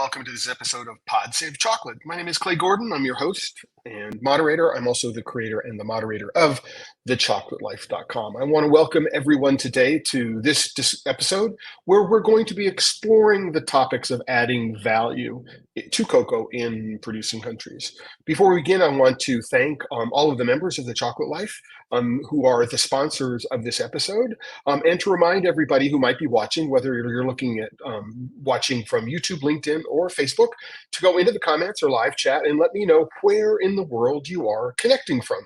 welcome to this episode of Pod Save Chocolate. My name is Clay Gordon. I'm your host and moderator. I'm also the creator and the moderator of thechocolatelife.com. I want to welcome everyone today to this episode where we're going to be exploring the topics of adding value to cocoa in producing countries. Before we begin, I want to thank all of the members of the Chocolate Life who are the sponsors of this episode, and to remind everybody who might be watching, whether you're looking at watching from YouTube, LinkedIn, or Facebook, to go into the comments or live chat and let me know where in the world you are connecting from.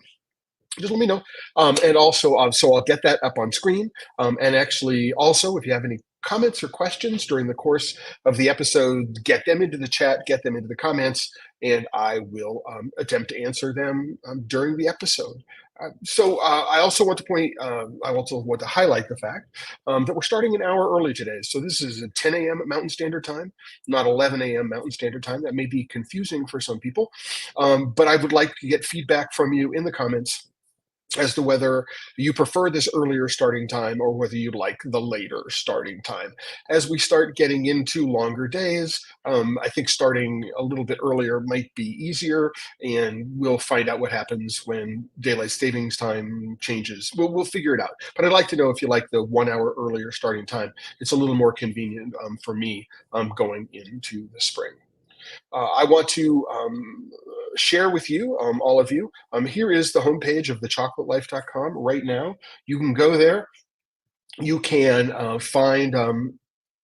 Just let me know. And also, so I'll get that up on screen. And actually, also, if you have any comments or questions during the course of the episode, get them into the chat, get them into the comments, and I will attempt to answer them during the episode. I also want to highlight the fact that we're starting an hour early today. So this is at 10 a.m. Mountain Standard Time, not 11 a.m. Mountain Standard Time. That may be confusing for some people, but I would like to get feedback from you in the comments as to whether you prefer this earlier starting time or whether you like the later starting time. As we start getting into longer days, I think starting a little bit earlier might be easier, and we'll find out what happens when daylight savings time changes. We'll figure it out. But I'd like to know if you like the 1 hour earlier starting time. It's a little more convenient for me going into the spring. I want to share with you, all of you, here is the homepage of thechocolatelife.com right now. You can go there. You can find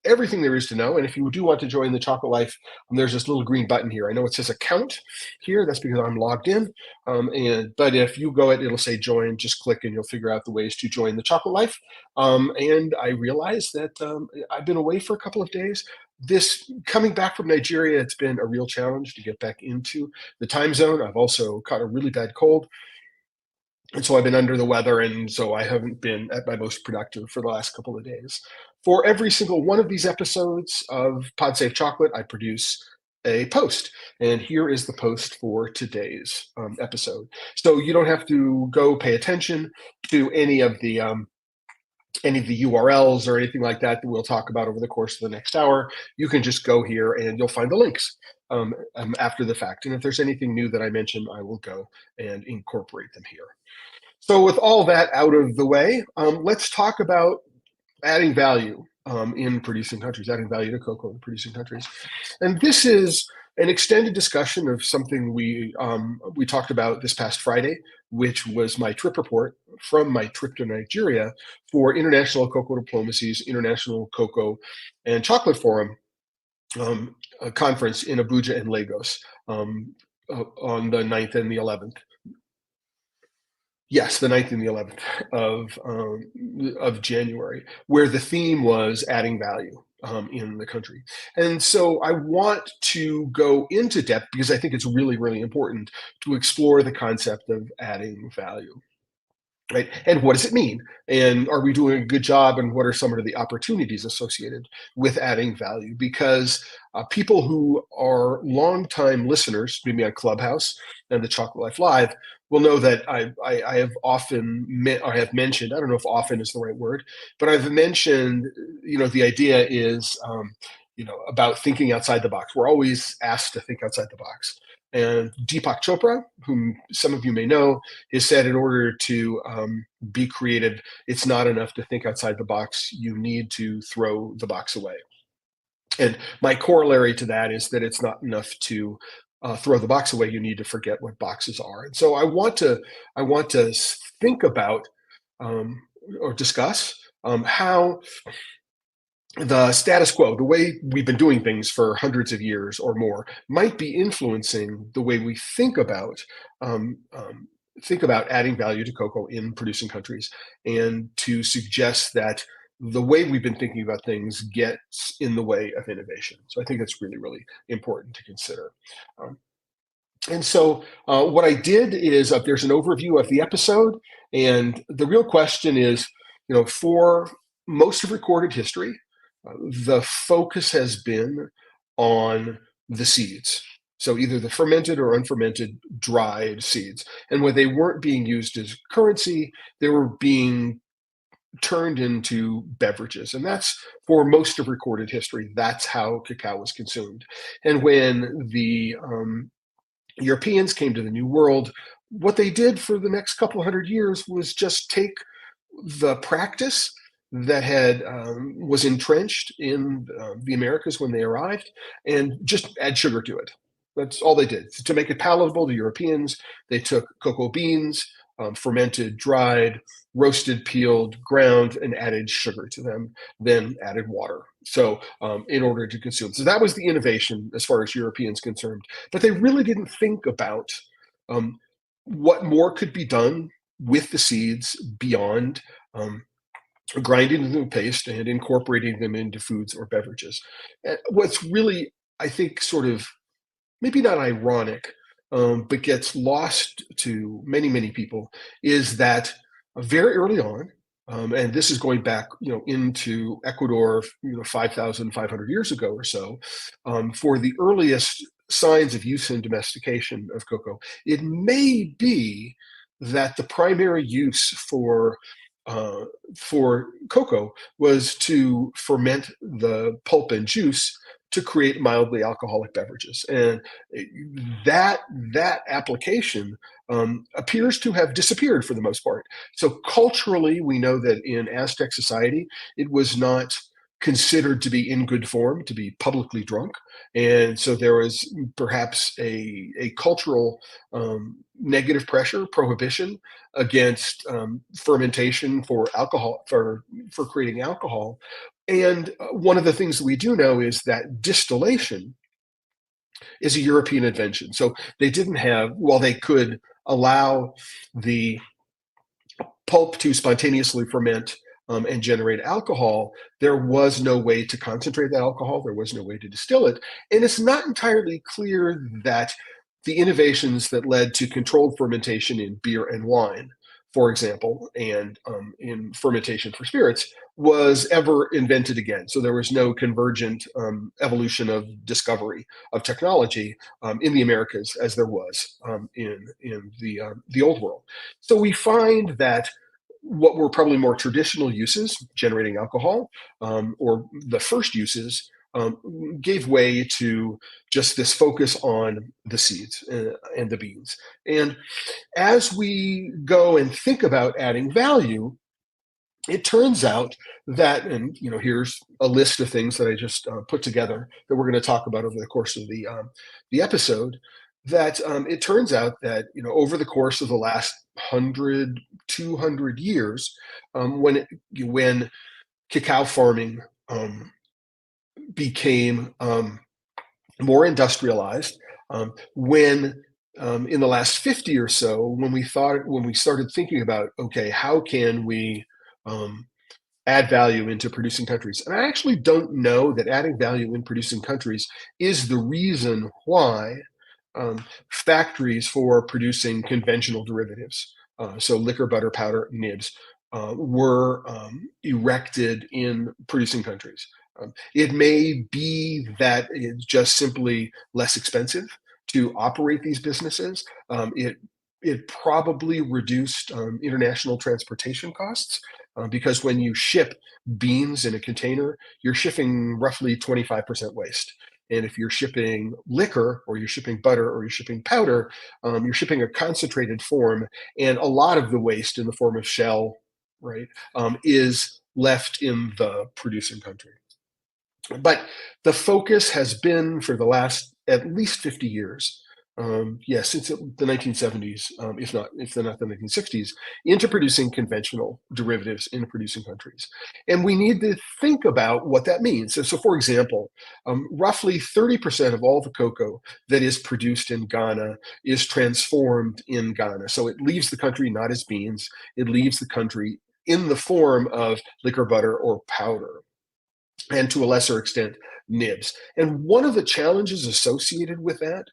everything there is to know. And if you do want to join the Chocolate Life, there's this little green button here. I know it says account here. That's because I'm logged in. But if you go it'll say join. Just click and you'll figure out the ways to join the Chocolate Life. And I realized that I've been away for a couple of days. This coming back from Nigeria, it's been a real challenge to get back into the time zone. I've also caught a really bad cold. And so I've been under the weather, and so I haven't been at my most productive for the last couple of days. For every single one of these episodes of Pod Save Chocolate, I produce a post. And here is the post for today's episode. So you don't have to go pay attention to any of the URLs or anything like that we'll talk about over the course of the next hour. You can just go here and you'll find the links after the fact. And if there's anything new that I mention, I will go and incorporate them here. So with all that out of the way, let's talk about adding value in producing countries, adding value to cocoa in producing countries. And this is an extended discussion of something we talked about this past Friday, which was my trip report from my trip to Nigeria for International Cocoa Diplomacy's International Cocoa and Chocolate Forum a conference in Abuja and Lagos on the 9th and the 11th. Yes, the 9th and the 11th of January, where the theme was adding value in the country. And so I want to go into depth because I think it's really, really important to explore the concept of adding value. Right. And what does it mean? And are we doing a good job? And what are some of the opportunities associated with adding value? Because people who are longtime listeners, maybe on Clubhouse and the Chocolate Life Live, will know that I have often mentioned, I don't know if often is the right word, but I've mentioned, the idea is, about thinking outside the box. We're always asked to think outside the box. And Deepak Chopra, whom some of you may know, has said in order to be creative, it's not enough to think outside the box. You need to throw the box away. And my corollary to that is that it's not enough to throw the box away. You need to forget what boxes are. And so I want to think about or discuss how the status quo, the way we've been doing things for hundreds of years or more, might be influencing the way we think about adding value to cocoa in producing countries, and to suggest that the way we've been thinking about things gets in the way of innovation. So I think that's really, really important to consider. And so what I did is there's an overview of the episode, and the real question is, for most of recorded history, the focus has been on the seeds. So either the fermented or unfermented dried seeds. And when they weren't being used as currency, they were being turned into beverages. And that's for most of recorded history. That's how cacao was consumed. And when the Europeans came to the New World, what they did for the next couple hundred years was just take the practice that had was entrenched in the Americas when they arrived, and just add sugar to it. That's all they did to make it palatable to Europeans. They took cocoa beans, fermented, dried, roasted, peeled, ground, and added sugar to them. Then added water. So in order to consume, so that was the innovation as far as Europeans concerned. But they really didn't think about um, what more could be done with the seeds beyond um, grinding them to paste and incorporating them into foods or beverages. What's really, I think, sort of maybe not ironic, but gets lost to many, many people is that very early on, and this is going back, into Ecuador, 5,500 years ago or so, for the earliest signs of use and domestication of cocoa, it may be that the primary use for cocoa was to ferment the pulp and juice to create mildly alcoholic beverages, and that that application appears to have disappeared for the most part. So culturally, we know that in Aztec society, it was not considered to be in good form to be publicly drunk, and so there was perhaps a cultural negative pressure, prohibition against fermentation for alcohol for creating alcohol. And one of the things that we do know is that distillation is a European invention. So they didn't have, while they could allow the pulp to spontaneously ferment and generate alcohol, there was no way to concentrate that alcohol. There was no way to distill it. And it's not entirely clear that the innovations that led to controlled fermentation in beer and wine, for example, and in fermentation for spirits, was ever invented again. So there was no convergent evolution of discovery of technology in the Americas as there was in the old world. So we find that what were probably more traditional uses, generating alcohol, or the first uses, gave way to just this focus on the seeds and the beans. And as we go and think about adding value, it turns out that, and here's a list of things that I just put together that we're going to talk about over the course of the episode. That it turns out that over the course of the last 100, 200 years, when cacao farming became more industrialized, when in the last 50 or so, when we started thinking about, okay, how can we add value into producing countries? And I actually don't know that adding value in producing countries is the reason why factories for producing conventional derivatives, so liquor, butter, powder, nibs, were erected in producing countries. It may be that it's just simply less expensive to operate these businesses. It probably reduced international transportation costs, because when you ship beans in a container, you're shipping roughly 25% waste. And if you're shipping liquor, or you're shipping butter, or you're shipping powder, you're shipping a concentrated form, and a lot of the waste in the form of shell, right, is left in the producing country. But the focus has been for the last at least 50 years, yes, since the 1970s, if not the 1960s, into producing conventional derivatives in producing countries. And we need to think about what that means. So for example, roughly 30% of all the cocoa that is produced in Ghana is transformed in Ghana. So it leaves the country not as beans, it leaves the country in the form of liquor, butter, or powder, and to a lesser extent, nibs. And one of the challenges associated with that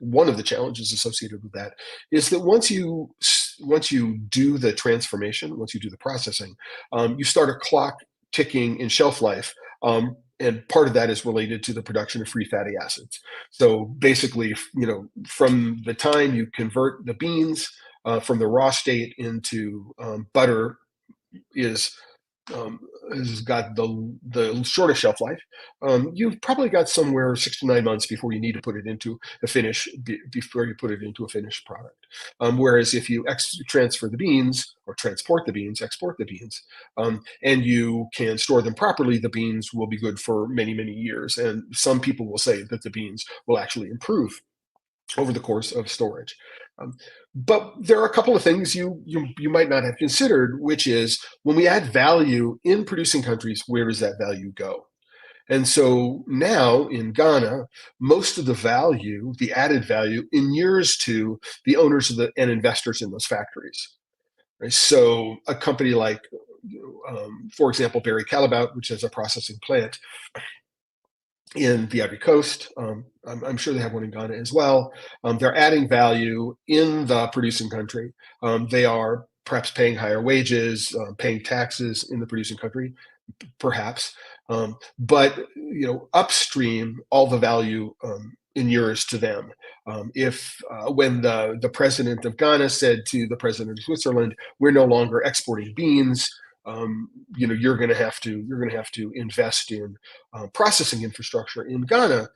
is that once you do the transformation, once you do the processing, you start a clock ticking in shelf life. And part of that is related to the production of free fatty acids. So basically, from the time you convert the beans from the raw state into butter is um, has got the shortest shelf life. You've probably got somewhere 6 to 9 months before you need to put it into a before you put it into a finished product. Whereas if you transfer the beans or transport the beans, export the beans, and you can store them properly, the beans will be good for many, many years. And some people will say that the beans will actually improve over the course of storage. Um, but there are a couple of things you might not have considered, which is when we add value in producing countries, where does that value go? And so now in Ghana, most of the value, the added value, inures to the owners of and investors in those factories. Right? So a company like, for example, Barry Callebaut, which has a processing plant in the Ivory Coast. I'm sure they have one in Ghana as well. They're adding value in the producing country. They are perhaps paying higher wages, paying taxes in the producing country, perhaps. But upstream, all the value inures to them. If when the president of Ghana said to the president of Switzerland, "We're no longer exporting beans," you're going to have to invest in processing infrastructure in Ghana.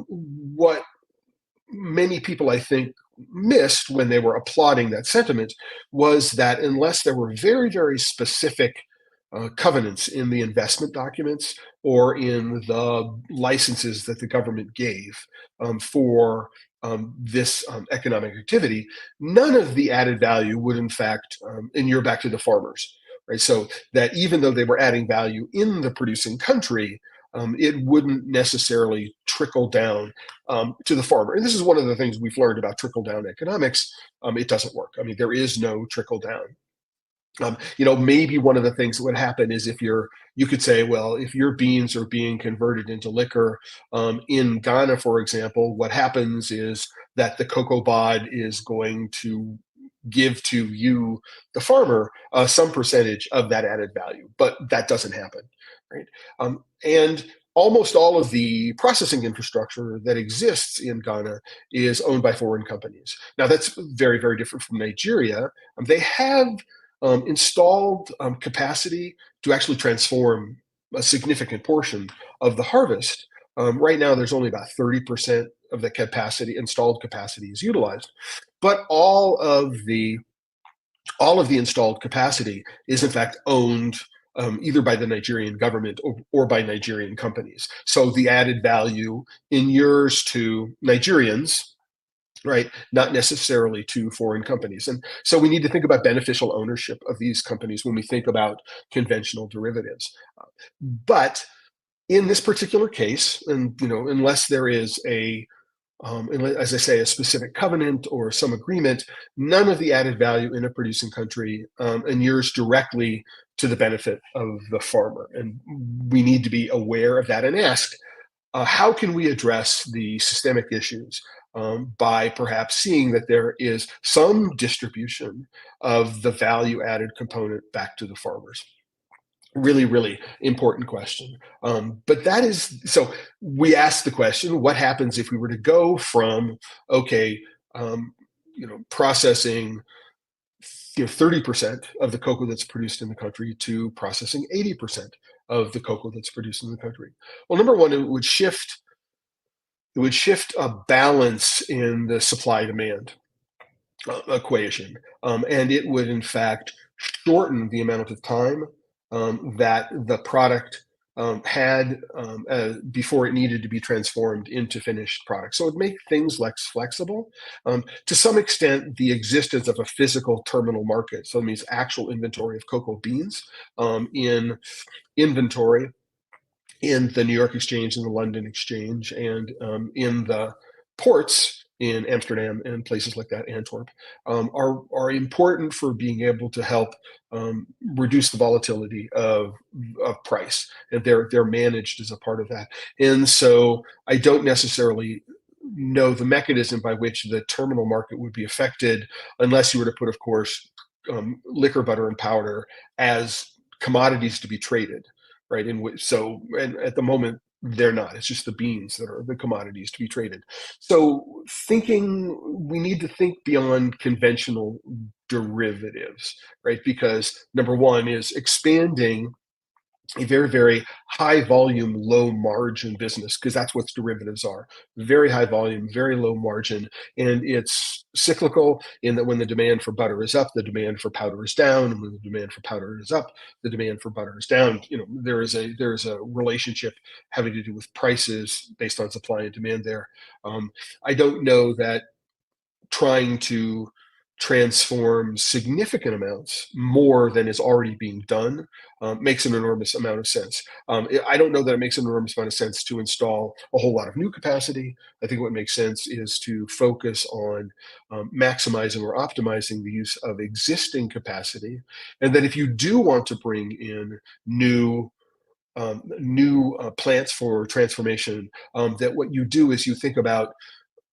What many people, I think, missed when they were applauding that sentiment was that unless there were very, very specific covenants in the investment documents or in the licenses that the government gave for this economic activity, none of the added value would, in fact, inure back to the farmers. Right? So that even though they were adding value in the producing country, it wouldn't necessarily trickle down to the farmer. And this is one of the things we've learned about trickle down economics. It doesn't work. I mean, there is no trickle down. Maybe one of the things that would happen is you could say, well, if your beans are being converted into liquor in Ghana, for example, what happens is that the cocoa bod is going to give to you, the farmer, some percentage of that added value, but that doesn't happen, right? And almost all of the processing infrastructure that exists in Ghana is owned by foreign companies. Now, that's very, very different from Nigeria. They have installed capacity to actually transform a significant portion of the harvest. Right now, there's only about 30% of the installed capacity is utilized, but all of the installed capacity is in fact owned either by the Nigerian government or by Nigerian companies. So the added value inures to Nigerians, right? Not necessarily to foreign companies. And so we need to think about beneficial ownership of these companies when we think about conventional derivatives. But in this particular case, and unless there is as I say, a specific covenant or some agreement, none of the added value in a producing country inures directly to the benefit of the farmer. And we need to be aware of that and ask, how can we address the systemic issues by perhaps seeing that there is some distribution of the value added component back to the farmers? Really, really important question. But that is, so we ask the question, what happens if we were to go from, okay, processing 30% of the cocoa that's produced in the country to processing 80% of the cocoa that's produced in the country? Well, number one, it would shift a balance in the supply demand equation. And it would, in fact, shorten the amount of time that the product had before it needed to be transformed into finished product. So it would make things less flexible. To some extent, the existence of a physical terminal market, so it means actual inventory of cocoa beans in inventory in the New York Exchange and the London Exchange and in the ports in Amsterdam and places like that, Antwerp, are important for being able to help reduce the volatility of price, and they're managed as a part of that. And so I don't necessarily know the mechanism by which the terminal market would be affected, unless you were to put, of course, liquor, butter, and powder as commodities to be traded, right? And at the moment, they're not. It's just the beans that are the commodities to be traded. So we need to think beyond conventional derivatives, right? Because number one is expanding a very, very high volume, low margin business, because that's what derivatives are. Very high volume, very low margin. And it's cyclical in that when the demand for butter is up, the demand for powder is down. And when the demand for powder is up, the demand for butter is down. There is a relationship having to do with prices based on supply and demand there. I don't know that trying to transform significant amounts more than is already being done makes an enormous amount of sense. I don't know that it makes an enormous amount of sense to install a whole lot of new capacity. I think what makes sense is to focus on maximizing or optimizing the use of existing capacity. And then if you do want to bring in new plants for transformation, that what you do is you think about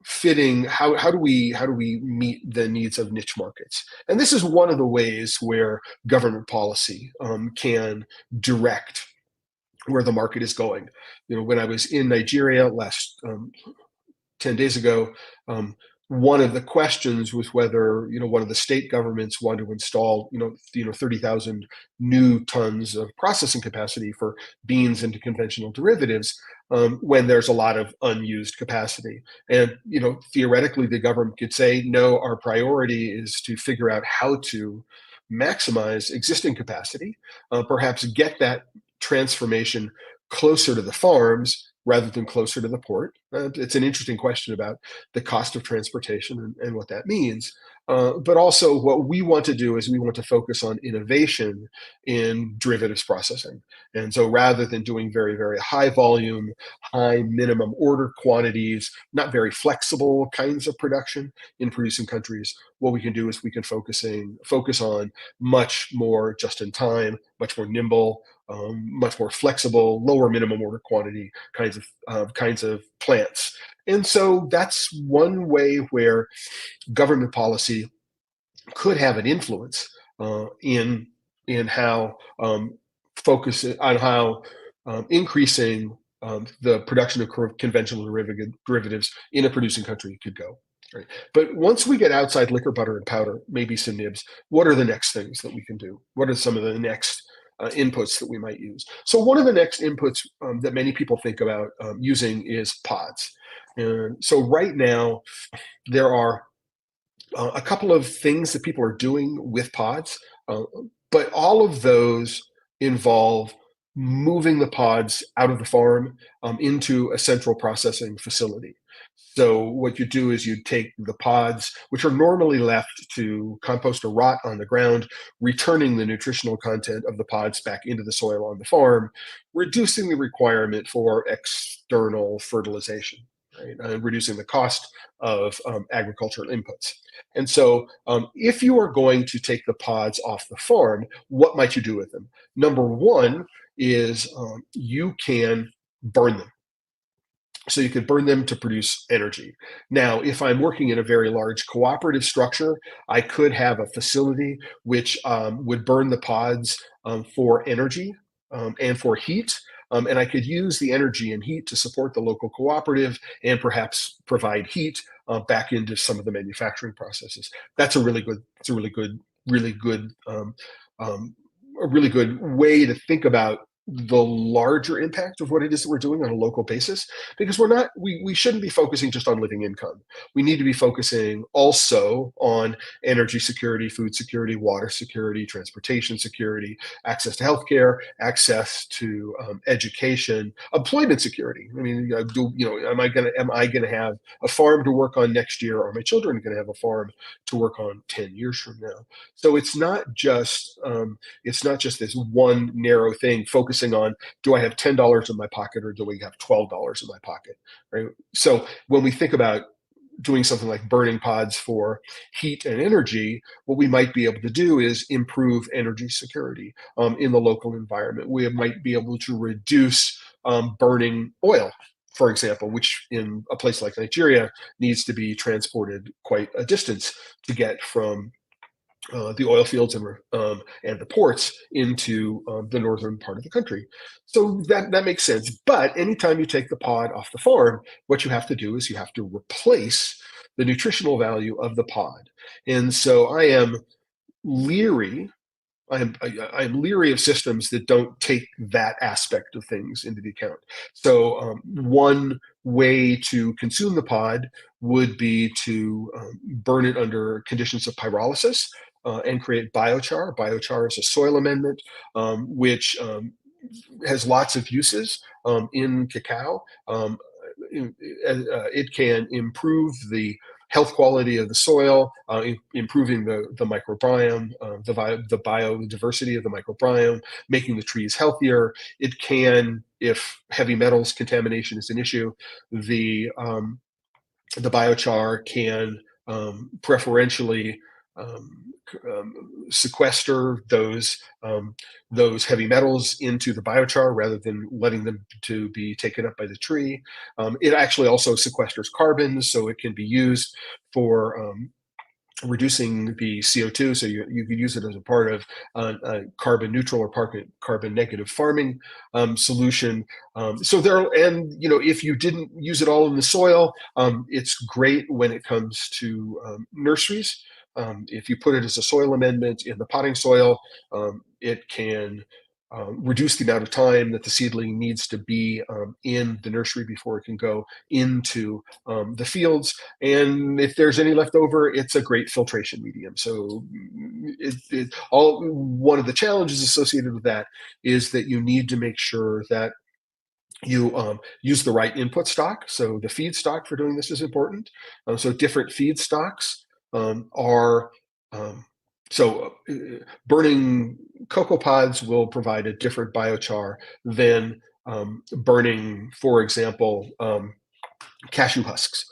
fitting how do we meet the needs of niche markets. And this is one of the ways where government policy can direct where the market is going. When I was in Nigeria last 10 days ago, one of the questions was whether one of the state governments wanted to install 30,000 new tons of processing capacity for beans into conventional derivatives, when there's a lot of unused capacity. And theoretically, the government could say, no, our priority is to figure out how to maximize existing capacity, perhaps get that transformation closer to the farms rather than closer to the port. It's an interesting question about the cost of transportation and what that means. But also, what we want to do is we want to focus on innovation in derivatives processing. And so rather than doing very, very high volume, high minimum order quantities, not very flexible kinds of production in producing countries, what we can do is we can focus on much more just in time, much more nimble, much more flexible, lower minimum order quantity kinds of plants. And so that's one way where government policy could have an influence in how focus on how increasing the production of conventional derivatives in a producing country could go. Right. But once we get outside liquor, butter, and powder, maybe some nibs, what are the next things that we can do? What are some of the next inputs that we might use? So one of the next inputs that many people think about using is pods. And so right now, there are a couple of things that people are doing with pods, but all of those involve moving the pods out of the farm into a central processing facility. So what you do is you take the pods, which are normally left to compost or rot on the ground, returning the nutritional content of the pods back into the soil on the farm, reducing the requirement for external fertilization, right? And reducing the cost of agricultural inputs. And so if you are going to take the pods off the farm, what might you do with them? Number one is you can burn them. So you could burn them to produce energy. Now, if I'm working in a very large cooperative structure, I could have a facility which would burn the pods for energy and for heat. And I could use the energy and heat to support the local cooperative and perhaps provide heat back into some of the manufacturing processes. That's a really good, a really good way to think about the larger impact of what it is that we're doing on a local basis, because we shouldn't be focusing just on living income. We need to be focusing also on energy security, food security, water security, transportation security, access to healthcare, access to education, employment security. I mean, am I going to have a farm to work on next year, or are my children going to have a farm to work on 10 years from now? So it's not just this one narrow thing focusing on, do I have $10 in my pocket or do we have $12 in my pocket, right? So when we think about doing something like burning pods for heat and energy, what we might be able to do is improve energy security in the local environment. We might be able to reduce burning oil, for example, which in a place like Nigeria needs to be transported quite a distance to get from the oil fields and the ports into the northern part of the country. So that makes sense. But anytime you take the pod off the farm, what you have to do is you have to replace the nutritional value of the pod. And so I am leery I'm leery of systems that don't take that aspect of things into the account. So one way to consume the pod would be to burn it under conditions of pyrolysis and create biochar. Biochar is a soil amendment which has lots of uses in cacao. It can improve the health quality of the soil, improving the microbiome, the biodiversity of the microbiome, making the trees healthier. It can, if heavy metals contamination is an issue, the biochar can preferentially sequester those heavy metals into the biochar rather than letting them to be taken up by the tree. It actually also sequesters carbon, so it can be used for reducing the CO2. So you could use it as a part of a carbon neutral or carbon negative farming solution. So there, and if you didn't use it all in the soil, it's great when it comes to nurseries. If you put it as a soil amendment in the potting soil, it can reduce the amount of time that the seedling needs to be in the nursery before it can go into the fields. And if there's any left over, it's a great filtration medium. So one of the challenges associated with that is that you need to make sure that you use the right input stock. So the feed stock for doing this is important. So different feed stocks are so burning cocoa pods will provide a different biochar than burning, for example, cashew husks,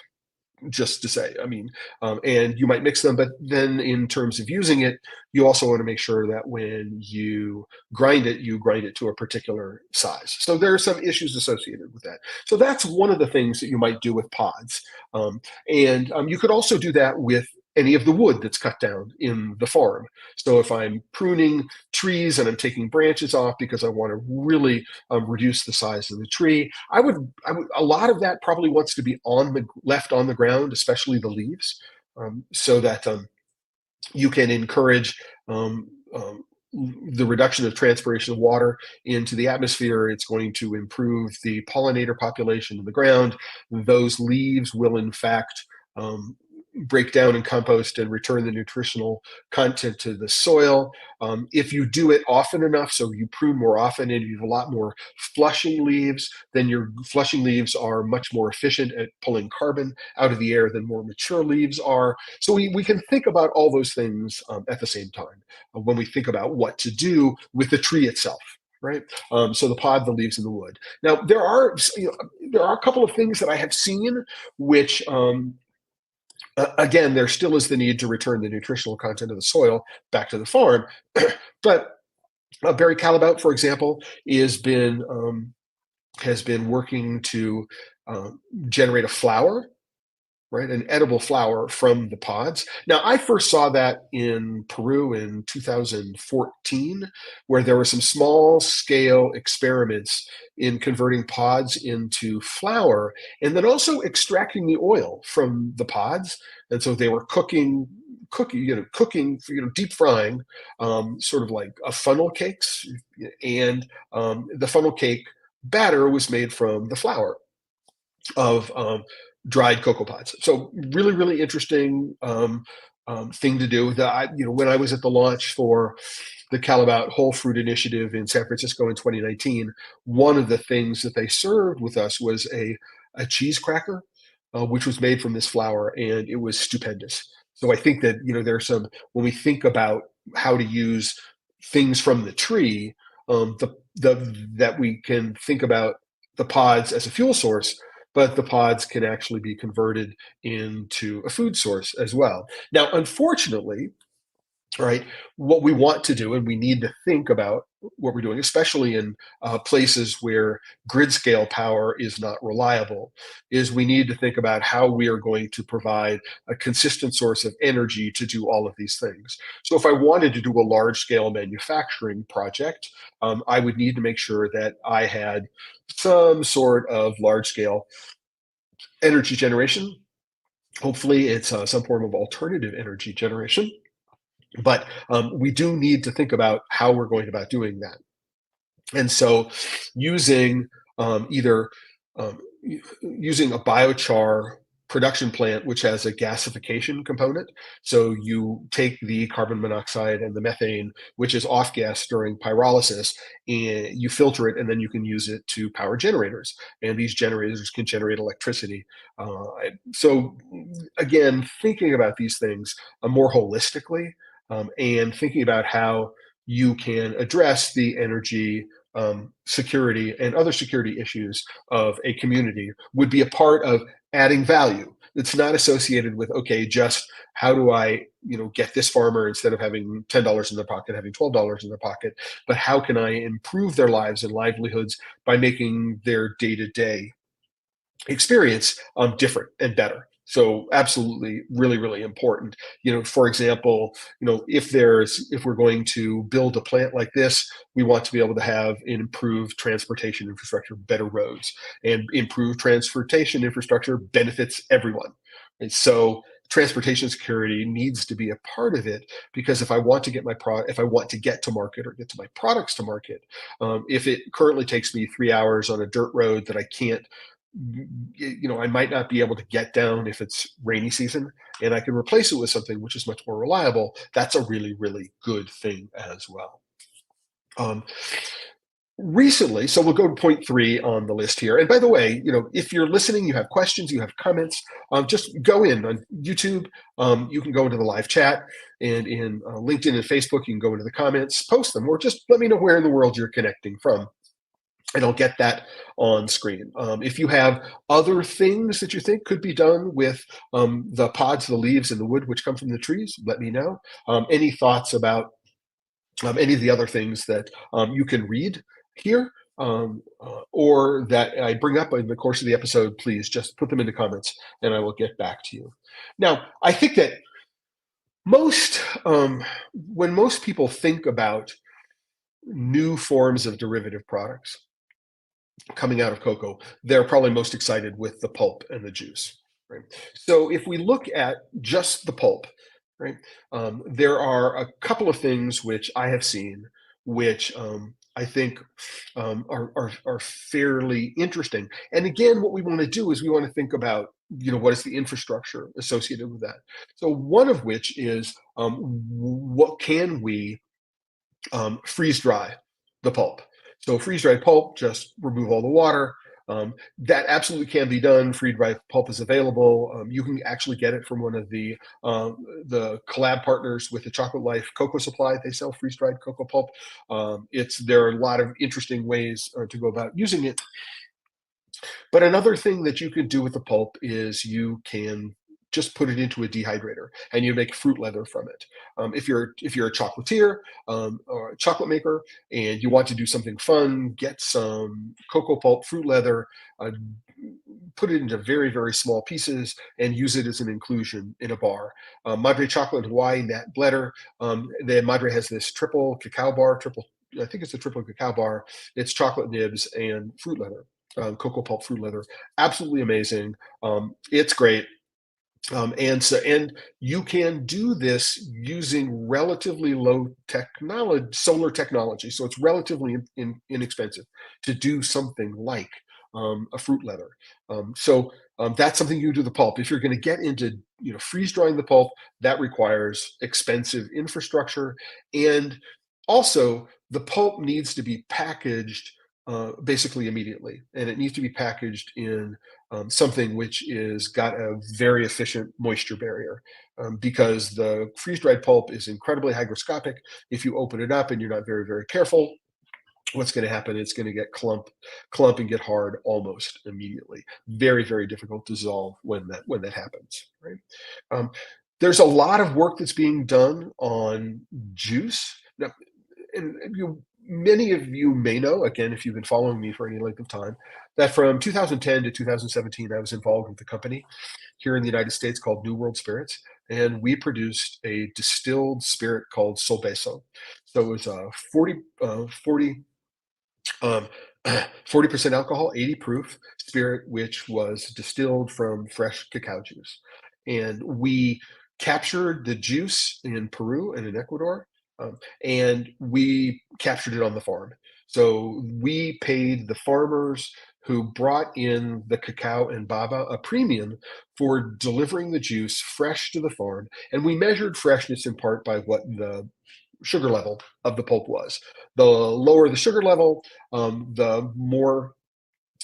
just to say. I mean, and you might mix them, but then in terms of using it, you also want to make sure that when you grind it to a particular size. So there are some issues associated with that. So that's one of the things that you might do with pods. And you could also do that with any of the wood that's cut down in the farm. So if I'm pruning trees and I'm taking branches off because I want to really reduce the size of the tree, a lot of that probably wants to be left on the ground, especially the leaves, so that you can encourage the reduction of transpiration of water into the atmosphere. It's going to improve the pollinator population in the ground. Those leaves will, in fact, break down and compost and return the nutritional content to the soil. If you do it often enough, so you prune more often and you have a lot more flushing leaves, then your flushing leaves are much more efficient at pulling carbon out of the air than more mature leaves are. So we can think about all those things at the same time when we think about what to do with the tree itself. Right. So the pod, the leaves, and the wood. Now there are a couple of things that I have seen which again, there still is the need to return the nutritional content of the soil back to the farm. But Barry Calabout, for example, has been working to generate a flour, right, an edible flour from the pods. Now, I first saw that in Peru in 2014, where there were some small scale experiments in converting pods into flour and then also extracting the oil from the pods. And so they were cooking, deep frying, sort of like a funnel cakes. And the funnel cake batter was made from the flour of dried cocoa pods. So really, really interesting thing to do. When I was at the launch for the Calabout Whole Fruit Initiative in San Francisco in 2019, one of the things that they served with us was a cheese cracker, which was made from this flour, and it was stupendous. So I think that when we think about how to use things from the tree, that we can think about the pods as a fuel source, but the pods can actually be converted into a food source as well. Now, unfortunately, right, what we want to do, and we need to think about what we're doing, especially in places where grid scale power is not reliable, is we need to think about how we are going to provide a consistent source of energy to do all of these things. So if I wanted to do a large scale manufacturing project, I would need to make sure that I had some sort of large scale energy generation. Hopefully it's some form of alternative energy generation. But we do need to think about how we're going about doing that. And so using either using a biochar production plant which has a gasification component, so you take the carbon monoxide and the methane which is off gas during pyrolysis, and you filter it, and then you can use it to power generators, and these generators can generate electricity. So again, thinking about these things more holistically, and thinking about how you can address the energy security and other security issues of a community would be a part of adding value. It's not associated with, okay, just how do I, get this farmer, instead of having $10 in their pocket, having $12 in their pocket, but how can I improve their lives and livelihoods by making their day-to-day experience different and better. So absolutely, really, really important. For example, if we're going to build a plant like this, we want to be able to have an improved transportation infrastructure, better roads, and improved transportation infrastructure benefits everyone. And so transportation security needs to be a part of it, because if I want to get if I want to get to market or get to my products to market, if it currently takes me 3 hours on a dirt road that I can't, I might not be able to get down if it's rainy season, and I can replace it with something which is much more reliable. That's a really, really good thing as well. Um, Recently, so we'll go to point 3 on the list here. And by the way, if you're listening, you have questions, you have comments, just go in on YouTube. You can go into the live chat, and in LinkedIn and Facebook, you can go into the comments, post them, or just let me know where in the world you're connecting from, and I'll get that on screen. If you have other things that you think could be done with the pods, the leaves, and the wood which come from the trees, let me know. Any thoughts about any of the other things that you can read here, or that I bring up in the course of the episode, please just put them in the comments and I will get back to you. Now, I think that when most people think about new forms of derivative products coming out of cocoa, they're probably most excited with the pulp and the juice. Right. So if we look at just the pulp, right, there are a couple of things which I have seen, which I think are fairly interesting. And again, what we want to do is we want to think about, what is the infrastructure associated with that. So one of which is, what can we freeze dry the pulp. So freeze dried pulp, just remove all the water. That absolutely can be done. Freeze dried pulp is available. You can actually get it from one of the collab partners with the Chocolate Life Cocoa Supply. They sell freeze dried cocoa pulp. There are a lot of interesting ways to go about using it. But another thing that you can do with the pulp is you can just put it into a dehydrator and you make fruit leather from it. If you're a chocolatier or a chocolate maker and you want to do something fun, get some cocoa pulp fruit leather, put it into very, very small pieces and use it as an inclusion in a bar. Madre Chocolate Hawaii Nat Bledder. Then Madre has this triple cacao bar, I think it's a triple cacao bar. It's chocolate nibs and fruit leather. Cocoa pulp fruit leather, absolutely amazing. It's great. And you can do this using relatively low technology, solar technology. So it's relatively inexpensive to do something like a fruit leather. That's something you do the pulp. If you're going to get into freeze drying the pulp, that requires expensive infrastructure, and also the pulp needs to be packaged basically immediately, and it needs to be packaged in something which is got a very efficient moisture barrier, because the freeze-dried pulp is incredibly hygroscopic. If you open it up and you're not very, very careful, what's going to happen? It's going to get clump and get hard almost immediately. Very, very difficult to dissolve when that happens. Right. There's a lot of work that's being done on juice. Now, and many of you may know, again, if you've been following me for any length of time, that from 2010 to 2017, I was involved with a company here in the United States called New World Spirits, and we produced a distilled spirit called Solbeso. So it was a 40% alcohol, 80 proof spirit, which was distilled from fresh cacao juice. And we captured the juice in Peru and in Ecuador, and we captured it on the farm. So we paid the farmers who brought in the cacao and baba a premium for delivering the juice fresh to the farm. And we measured freshness in part by what the sugar level of the pulp was. The lower the sugar level, the more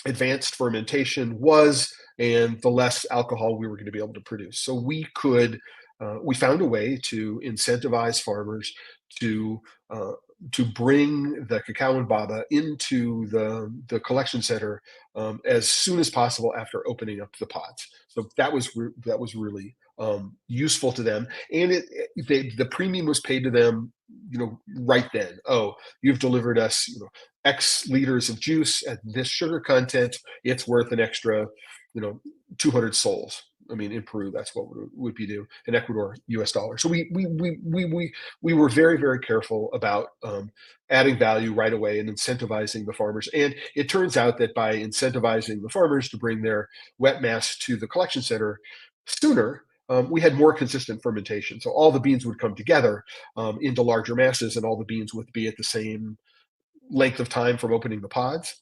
advanced fermentation was, and the less alcohol we were going to be able to produce. So we found a way to incentivize farmers to uh, to bring the cacao and baba into the collection center as soon as possible after opening up the pods. So that was really useful to them, and the premium was paid to them, right then. Oh, you've delivered us, X liters of juice at this sugar content, it's worth an extra, you know, 200 sols. I mean, in Peru, that's what would be due. In Ecuador, U.S. dollar. So we were very, very careful about adding value right away and incentivizing the farmers. And it turns out that by incentivizing the farmers to bring their wet mass to the collection center sooner, we had more consistent fermentation. So all the beans would come together into larger masses, and all the beans would be at the same length of time from opening the pods.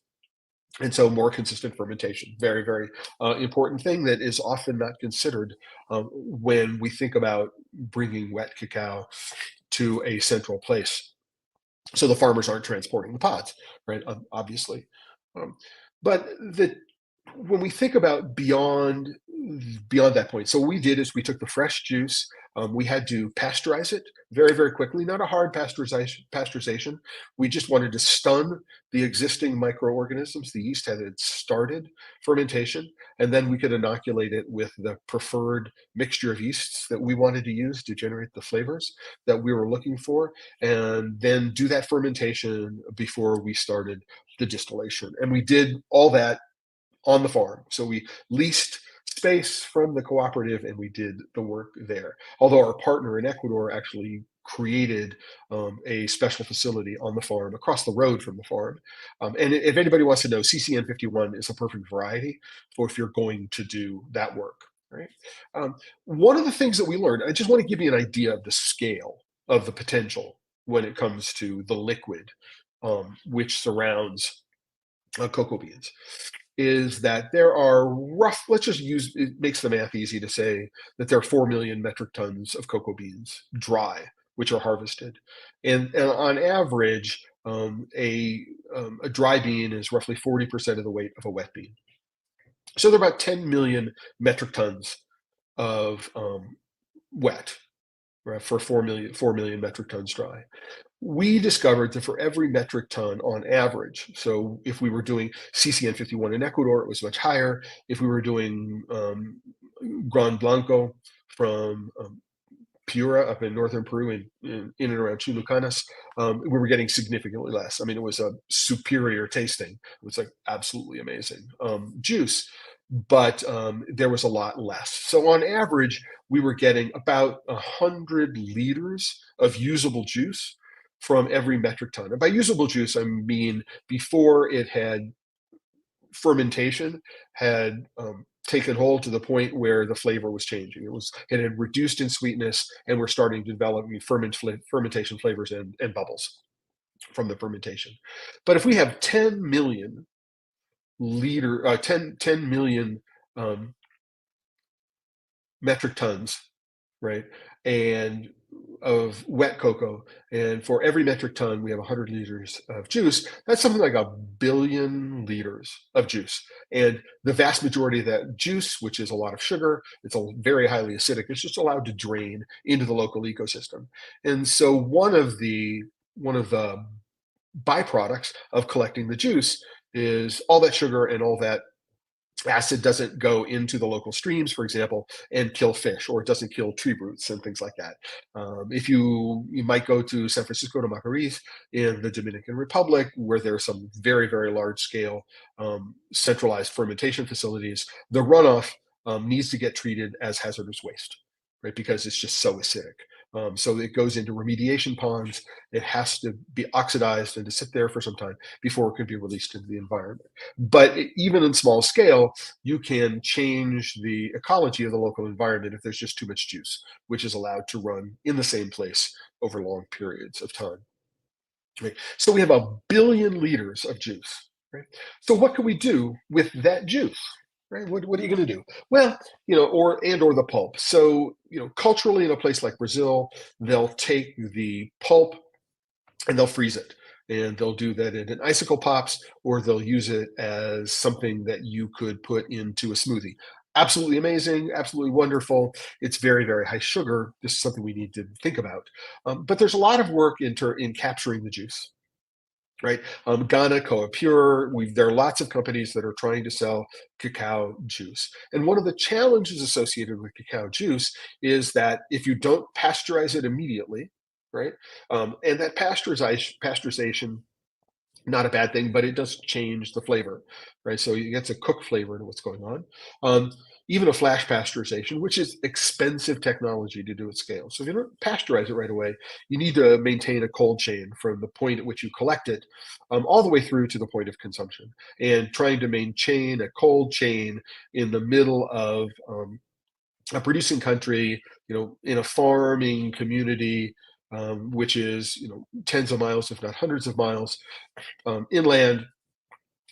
And so more consistent fermentation, very, very important thing that is often not considered when we think about bringing wet cacao to a central place. So the farmers aren't transporting the pods, right? Obviously. Um, but when we think about beyond that point, so what we did is we took the fresh juice. We had to pasteurize it very, very quickly, not a hard pasteurization. We just wanted to stun the existing microorganisms. The yeast had started fermentation, and then we could inoculate it with the preferred mixture of yeasts that we wanted to use to generate the flavors that we were looking for, and then do that fermentation before we started the distillation. And we did all that on the farm. So we leased space from the cooperative and we did the work there. Although our partner in Ecuador actually created a special facility on the farm across the road from the farm. And if anybody wants to know, CCN 51 is a perfect variety for if you're going to do that work. Right. One of the things that we learned, I just want to give you an idea of the scale of the potential when it comes to the liquid which surrounds cocoa beans, is that there are let's just use, it makes the math easy to say that there are 4 million metric tons of cocoa beans dry, which are harvested. And on average, a dry bean is roughly 40% of the weight of a wet bean. So there are about 10 million metric tons of wet, right, for 4 million metric tons dry. We discovered that for every metric ton on average, so if we were doing CCN 51 in Ecuador, it was much higher. If we were doing Gran Blanco from Piura up in northern Peru, in and around Chulucanas, we were getting significantly less. I mean, it was a superior tasting. It was like absolutely amazing juice, but there was a lot less. So on average, we were getting about 100 liters of usable juice from every metric ton. And by usable juice, I mean before it had fermentation had taken hold to the point where the flavor was changing. It had reduced in sweetness, and we're starting to develop fermentation flavors and bubbles from the fermentation. But if we have 10 million 10 million um, metric tons, right, and of wet cocoa, and for every metric ton we have 100 liters of juice, that's something like 1 billion liters of juice. And the vast majority of that juice, which is a lot of sugar, it's very highly acidic, it's just allowed to drain into the local ecosystem. And so one of the byproducts of collecting the juice is all that sugar and all that acid doesn't go into the local streams, for example, and kill fish, or it doesn't kill tree roots and things like that. If you might go to San Francisco de Macorís in the Dominican Republic, where there are some very, very large scale centralized fermentation facilities, the runoff needs to get treated as hazardous waste, right? Because it's just so acidic. So it goes into remediation ponds. It has to be oxidized and to sit there for some time before it can be released into the environment. But even in small scale, you can change the ecology of the local environment if there's just too much juice, which is allowed to run in the same place over long periods of time. Right? So we have 1 billion liters of juice. Right? So what can we do with that juice? Right? What are you going to do? Well, or the pulp. So, culturally in a place like Brazil, they'll take the pulp and they'll freeze it. And they'll do that in an icicle pops, or they'll use it as something that you could put into a smoothie. Absolutely amazing, absolutely wonderful. It's very, very high sugar. This is something we need to think about. But there's a lot of work in capturing the juice, right? Ghana, Coa Pure. There are lots of companies that are trying to sell cacao juice. And one of the challenges associated with cacao juice is that if you don't pasteurize it immediately, right? And that pasteurization, not a bad thing, but it does change the flavor, right? So it gets a cook flavor to what's going on. Um, Even a flash pasteurization, which is expensive technology to do at scale. So if you don't pasteurize it right away, you need to maintain a cold chain from the point at which you collect it, all the way through to the point of consumption. And trying to maintain a cold chain in the middle of a producing country, in a farming community, which is tens of miles, if not hundreds of miles, inland,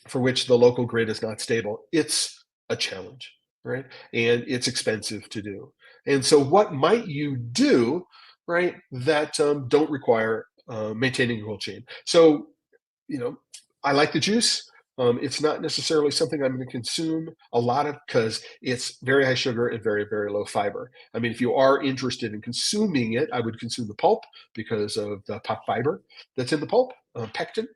for which the local grid is not stable. It's a challenge, right? And it's expensive to do. And so, what might you do, right, that don't require maintaining a cold chain? So, you know, I like the juice. It's not necessarily something I'm going to consume a lot of because it's very high sugar and very, very low fiber. I mean, if you are interested in consuming it, I would consume the pulp because of the pop fiber that's in the pulp, pectin.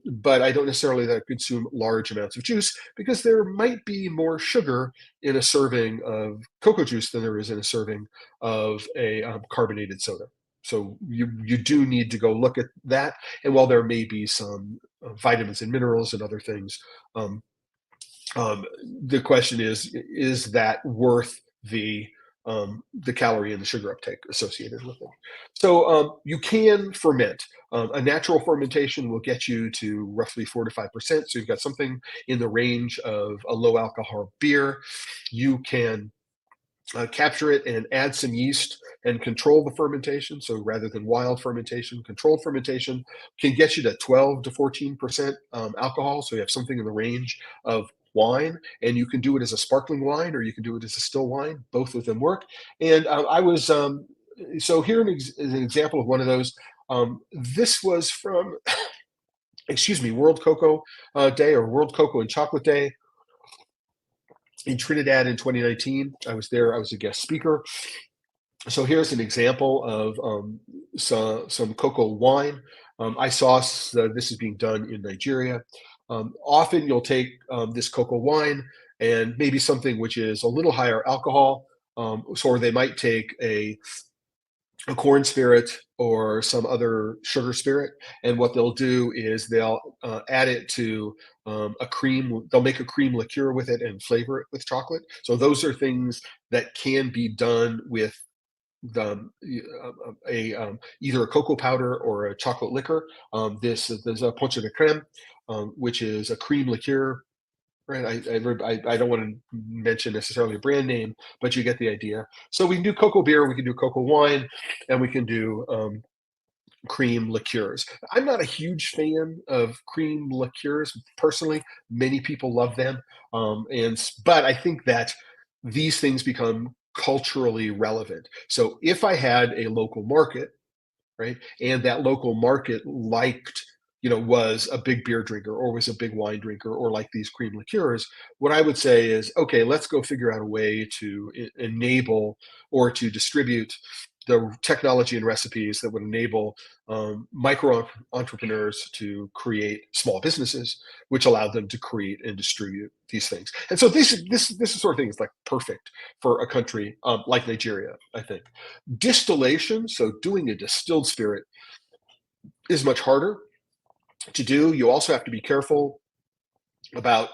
But I don't necessarily consume large amounts of juice because there might be more sugar in a serving of cocoa juice than there is in a serving of a carbonated soda. So you do need to go look at that. And while there may be some vitamins and minerals and other things, um, um, the question is that worth the calorie and the sugar uptake associated with it? So you can ferment. A natural fermentation will get you to roughly 4 to 5%. So you've got something in the range of a low alcohol beer. You can capture it and add some yeast and control the fermentation. So rather than wild fermentation, controlled fermentation can get you to 12 to 14% alcohol. So you have something in the range of wine, and you can do it as a sparkling wine or you can do it as a still wine. Both of them work. And I was so here is an example of one of those. This was from, excuse me, World Cocoa Day, or World Cocoa and Chocolate Day in Trinidad in 2019. I was there. I was a guest speaker. So here's an example of some cocoa wine. I saw this is being done in Nigeria. Often you'll take this cocoa wine and maybe something which is a little higher alcohol. Or they might take a corn spirit or some other sugar spirit, and what they'll do is they'll add it to a cream. They'll make a cream liqueur with it and flavor it with chocolate. So those are things that can be done with the either a cocoa powder or a chocolate liquor. There's a ponche de creme, which is a cream liqueur. Right, I don't want to mention necessarily a brand name, but you get the idea. So we can do cocoa beer, we can do cocoa wine, and we can do cream liqueurs. I'm not a huge fan of cream liqueurs personally. Many people love them, but I think that these things become culturally relevant. So if I had a local market, right, and that local market liked, was a big beer drinker or was a big wine drinker or like these cream liqueurs, what I would say is, okay, let's go figure out a way to enable or to distribute the technology and recipes that would enable micro entrepreneurs to create small businesses, which allow them to create and distribute these things. And so this sort of thing is like perfect for a country like Nigeria, I think. Distillation, so doing a distilled spirit, is much harder to do. You also have to be careful about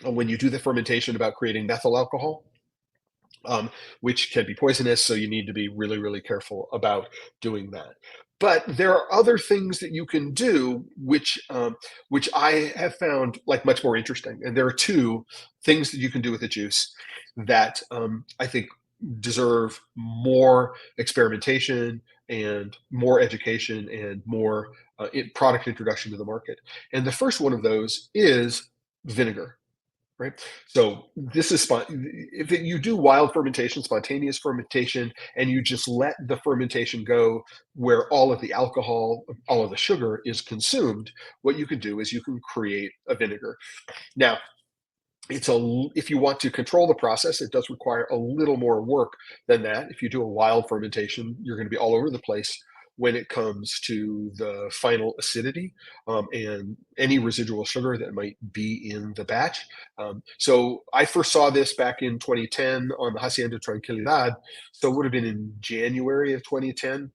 when you do the fermentation about creating methyl alcohol, um, which can be poisonous. So you need to be really, really careful about doing that. But there are other things that you can do, which I have found like much more interesting. And there are two things that you can do with the juice that I think deserve more experimentation and more education and more product introduction to the market. And the first one of those is vinegar, right? So this is if you do wild fermentation, spontaneous fermentation, and you just let the fermentation go where all of the alcohol, all of the sugar is consumed, what you can do is you can create a vinegar. Now, if you want to control the process, it does require a little more work than that. If you do a wild fermentation, you're going to be all over the place when it comes to the final acidity and any residual sugar that might be in the batch. So I first saw this back in 2010 on the Hacienda Tranquilidad. So it would have been in January of 2010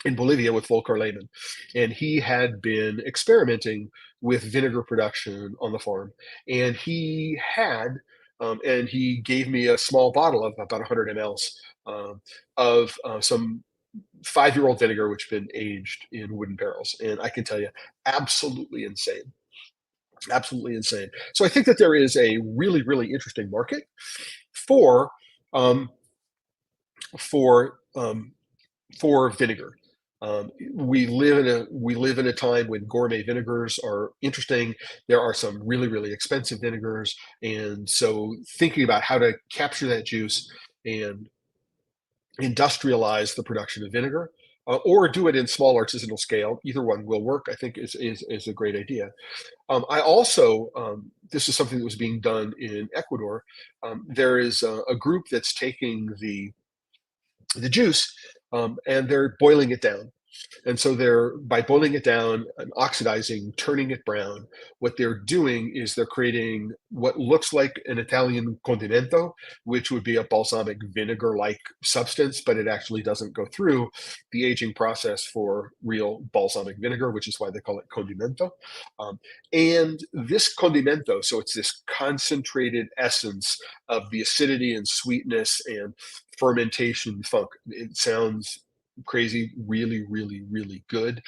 in Bolivia with Volker Lehmann. And he had been experimenting with vinegar production on the farm. And he gave me a small bottle of about 100 mLs of some 5-year-old vinegar, which had been aged in wooden barrels. And I can tell you, absolutely insane. Absolutely insane. So I think that there is a really, really interesting market for um, for um, for vinegar. We live in a time when gourmet vinegars are interesting. There are some really, really expensive vinegars, and so thinking about how to capture that juice and industrialize the production of vinegar, or do it in small artisanal scale, either one will work. I think is a great idea. I also This is something that was being done in Ecuador. There is a group that's taking the juice and they're boiling it down. And so they're by boiling it down and oxidizing, turning it brown, what they're doing is they're creating what looks like an Italian condimento, which would be a balsamic vinegar-like substance, but it actually doesn't go through the aging process for real balsamic vinegar, which is why they call it condimento. And this condimento, so it's this concentrated essence of the acidity and sweetness and fermentation funk. It sounds crazy, really, really, really good.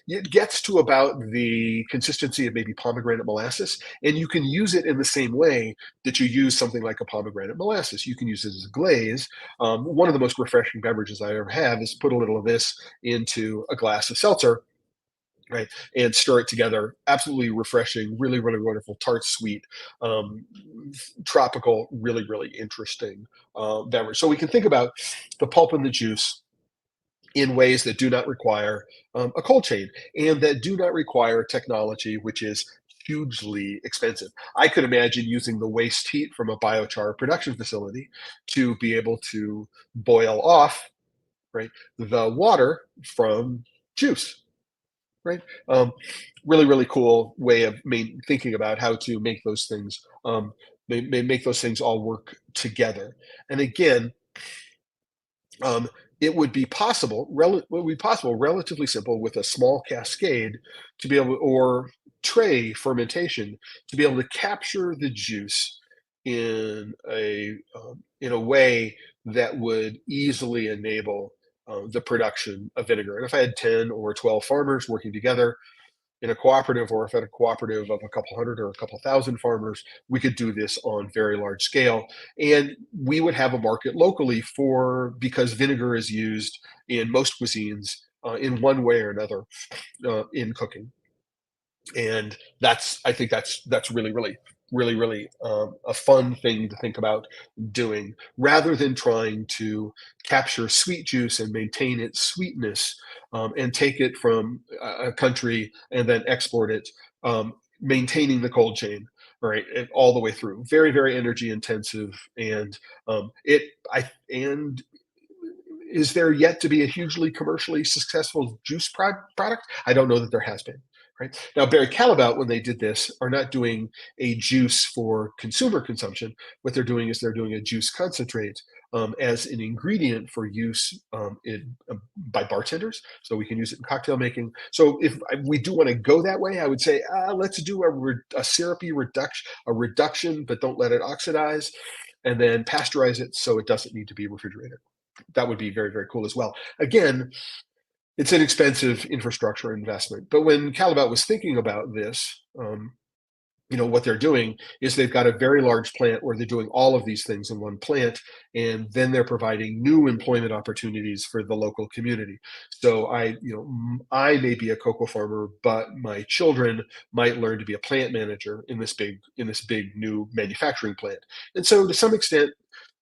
It gets to about the consistency of maybe pomegranate molasses, and you can use it in the same way that you use something like a pomegranate molasses. You can use it as a glaze. One of the most refreshing beverages I ever have is put a little of this into a glass of seltzer, right, and stir it together. Absolutely refreshing, really, really wonderful, tart, sweet, um, tropical, really, really interesting beverage. So we can think about the pulp and the juice in ways that do not require a cold chain and that do not require technology, which is hugely expensive. I could imagine using the waste heat from a biochar production facility to be able to boil off, right, the water from juice, right? Really, really cool way of thinking about how to make those things make those things all work together. And again, um, it would be possible, relatively simple, with a small cascade to be able, or tray fermentation, to be able to capture the juice in a way that would easily enable the production of vinegar. And if I had 10 or 12 farmers working together in a cooperative, or if at a cooperative of a couple hundred or a couple thousand farmers, we could do this on very large scale. And we would have a market locally because vinegar is used in most cuisines in one way or another in cooking. And I think that's really, really, really, really a fun thing to think about doing, rather than trying to capture sweet juice and maintain its sweetness, and take it from a country and then export it, maintaining the cold chain, right, all the way through. Very, very energy intensive. And it I and is there yet to be a hugely commercially successful juice product? I don't know that there has been. Right now, Barry Callebaut, when they did this, are not doing a juice for consumer consumption. What they're doing is they're doing a juice concentrate as an ingredient for use by bartenders, so we can use it in cocktail making. So if we do want to go that way, I would say let's do a syrupy reduction, but don't let it oxidize. and then pasteurize it so it doesn't need to be refrigerated. That would be very, very cool as well. Again, it's an expensive infrastructure investment. But when Calabout was thinking about this, what they're doing is they've got a very large plant where they're doing all of these things in one plant, and then they're providing new employment opportunities for the local community. So I may be a cocoa farmer, but my children might learn to be a plant manager in this big new manufacturing plant. And so to some extent,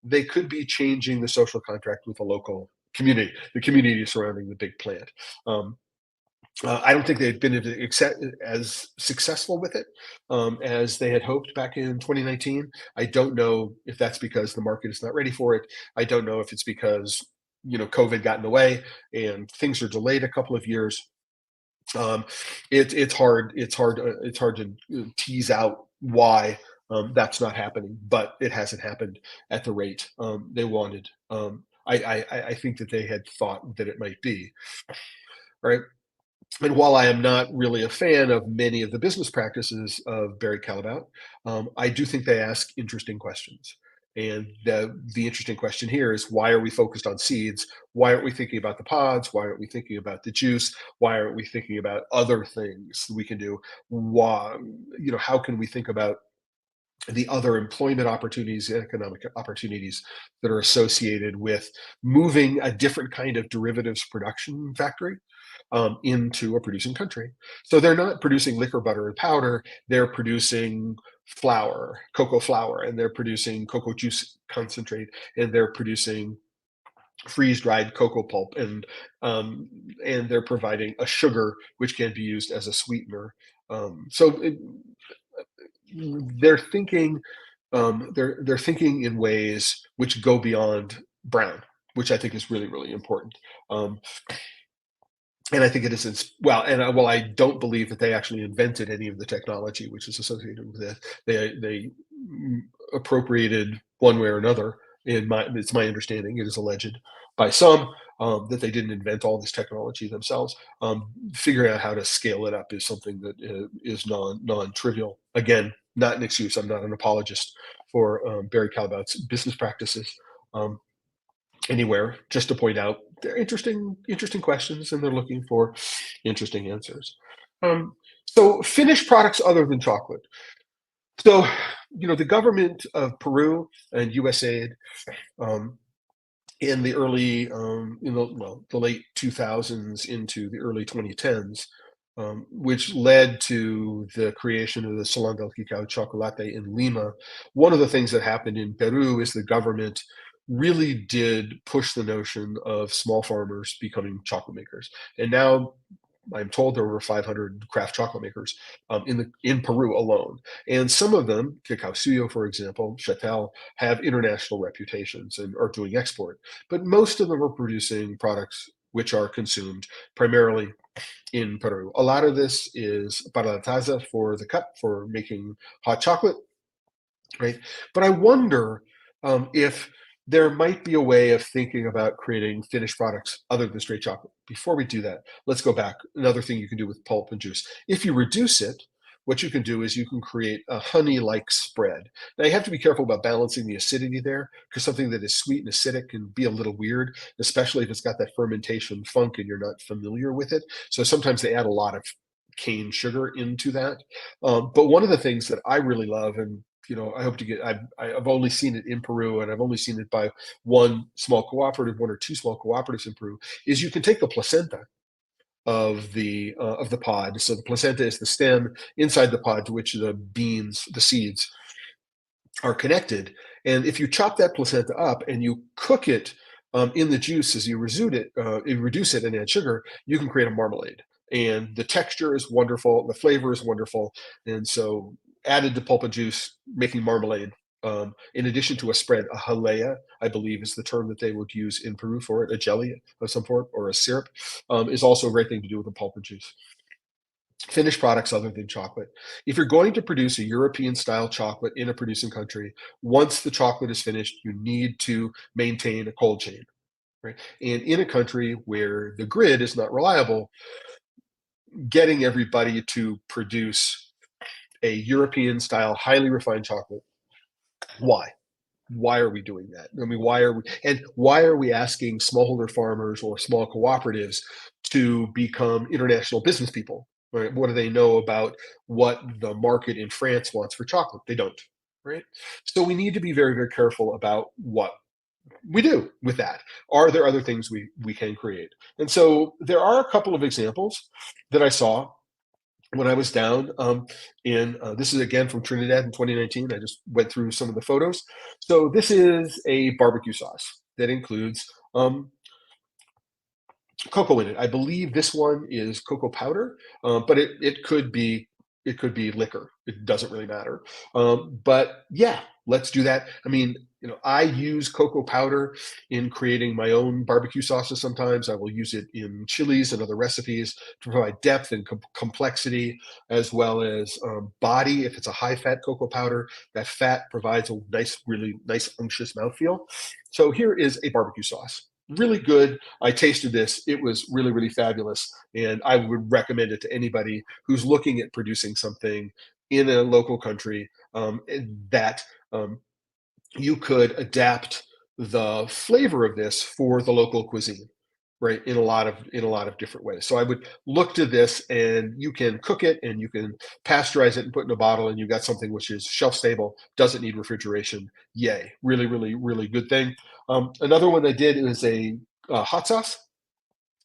they could be changing the social contract with the local community, the community surrounding the big plant. Um, I don't think they've been as successful with it as they had hoped back in 2019. I don't know if that's because the market is not ready for it. I don't know if it's because COVID got in the way and things are delayed a couple of years. Um, it's hard. It's hard to tease out why that's not happening, but it hasn't happened at the rate they wanted. I think that they had thought that it might be right. And while I am not really a fan of many of the business practices of Barry Callebaut, I do think they ask interesting questions. And the interesting question here is, why are we focused on seeds? Why aren't we thinking about the pods? Why aren't we thinking about the juice? Why aren't we thinking about other things we can do? Why, how can we think about the other employment opportunities, economic opportunities that are associated with moving a different kind of derivatives production factory into a producing country? So they're not producing liquor, butter, and powder. They're producing flour, cocoa flour, and they're producing cocoa juice concentrate, and they're producing freeze-dried cocoa pulp, and they're providing a sugar which can be used as a sweetener. So they're thinking they're thinking in ways which go beyond brown, which I think is really, really important. Um, and I think it is well, and well, I don't believe that they actually invented any of the technology which is associated with it. They appropriated one way or another. It's my understanding. It is alleged by some that they didn't invent all this technology themselves. Figuring out how to scale it up is something that is non-trivial. Again, not an excuse. I'm not an apologist for Barry Callebaut's business practices. Um, Anywhere, just to point out they're interesting questions, and they're looking for interesting answers. So finished products other than chocolate. So the government of Peru and USAID um, in the early the late 2000s into the early 2010s, which led to the creation of the Salon del Cacao Chocolate in Lima. One of the things that happened in Peru is the government really did push the notion of small farmers becoming chocolate makers. And now I'm told there are over 500 craft chocolate makers in Peru alone, and some of them, Cacao Suyo, for example, Chatel, have international reputations and are doing export. But most of them are producing products which are consumed primarily in Peru. A lot of this is para la taza, for the cup, for making hot chocolate, right? But I wonder if there might be a way of thinking about creating finished products other than straight chocolate. Before we do that, let's go back. Another thing you can do with pulp and juice. If you reduce it, what you can do is you can create a honey-like spread. Now you have to be careful about balancing the acidity there, because something that is sweet and acidic can be a little weird, especially if it's got that fermentation funk and you're not familiar with it. So sometimes they add a lot of cane sugar into that. But one of the things that I really love, and I hope to get. I've only seen it in Peru, and I've only seen it by one or two small cooperatives in Peru. Is you can take the placenta of the pod. So the placenta is the stem inside the pod to which the beans, the seeds, are connected. And if you chop that placenta up and you cook it in the juice as you reduce it and add sugar, you can create a marmalade. And the texture is wonderful, the flavor is wonderful, and so added to pulp and juice, making marmalade. In addition to a spread, a jalea, I believe is the term that they would use in Peru for it, a jelly of some sort or a syrup, is also a great thing to do with the pulp and juice. Finished products other than chocolate. If you're going to produce a European style chocolate in a producing country, once the chocolate is finished, you need to maintain a cold chain. Right? And in a country where the grid is not reliable, getting everybody to produce a European style, highly refined chocolate, why? why are we doing that? I mean, why are we asking smallholder farmers or small cooperatives to become international business people? Right? What do they know about what the market in France wants for chocolate? They don't, right? So we need to be very, very careful about what we do with that. Are there other things we can create? And so there are a couple of examples that I saw when I was down in this is again from Trinidad in 2019. I just went through some of the photos. So this is a barbecue sauce that includes cocoa in it. I believe this one is cocoa powder, but it could be liquor. It doesn't really matter. But yeah, let's do that. I mean, I use cocoa powder in creating my own barbecue sauces. Sometimes I will use it in chilies and other recipes to provide depth and complexity, as well as body. If it's a high fat cocoa powder, that fat provides a nice, really nice, unctuous mouthfeel. So here is a barbecue sauce. Really good. I tasted this. It was really, really fabulous. And I would recommend it to anybody who's looking at producing something in a local country that you could adapt the flavor of this for the local cuisine, right? In a lot of different ways. So I would look to this, and you can cook it and you can pasteurize it and put in a bottle, and you got something which is shelf stable, doesn't need refrigeration. Yay. Really, really, really good thing. Another one I did is a hot sauce,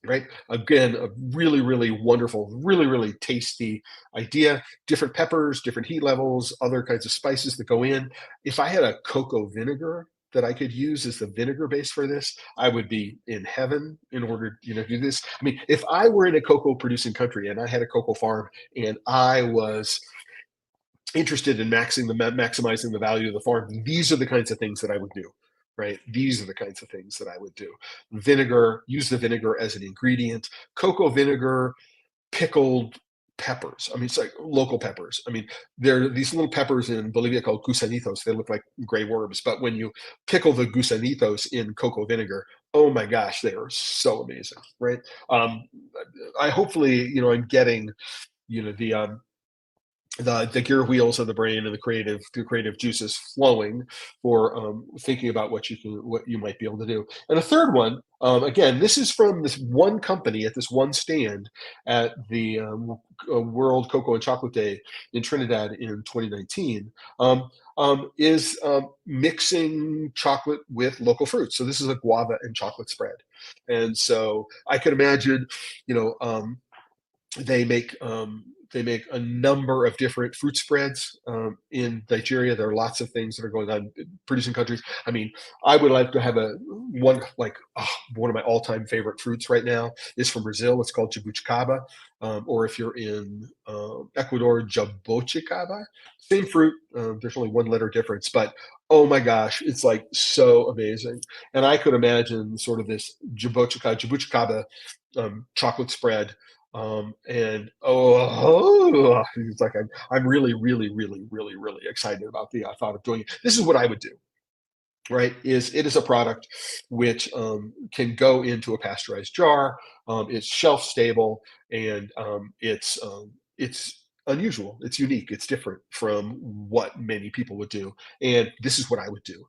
right? Again, a really, really wonderful, really, really tasty idea. Different peppers, different heat levels, other kinds of spices that go in. If I had a cocoa vinegar that I could use as the vinegar base for this, I would be in heaven in order, to do this. I mean, if I were in a cocoa producing country and I had a cocoa farm and I was interested in maximizing the value of the farm, these are the kinds of things that I would do. Right? These are the kinds of things that I would do. Vinegar, use the vinegar as an ingredient. Cocoa vinegar, pickled peppers. I mean, it's like local peppers. I mean, there are these little peppers in Bolivia called gusanitos. They look like gray worms, but when you pickle the gusanitos in cocoa vinegar, oh my gosh, they are so amazing, right? Um, I hopefully, I'm getting, the the gear wheels of the brain and the creative juices flowing for thinking about what you might be able to do. And a third one, again, this is from this one company at this one stand at the World Cocoa and Chocolate Day in Trinidad in 2019. Is mixing chocolate with local fruits. So this is a guava and chocolate spread, and so I could imagine, you know. They make they make a number of different fruit spreads in Nigeria. There are lots of things that are going on in producing countries. I mean, I would like to have one of my all-time favorite fruits right now is from Brazil. It's called jabuticaba, or if you're in Ecuador, jaboticaba. Same fruit. There's only one letter difference, but oh my gosh, it's like so amazing. And I could imagine sort of this jabuticaba chocolate spread and it's like I'm really, really, really, really, really excited about the thought of doing it. This is what I would do, right? It is a product which can go into a pasteurized jar. It's shelf stable, and it's unusual. It's unique. It's different from what many people would do. And this is what I would do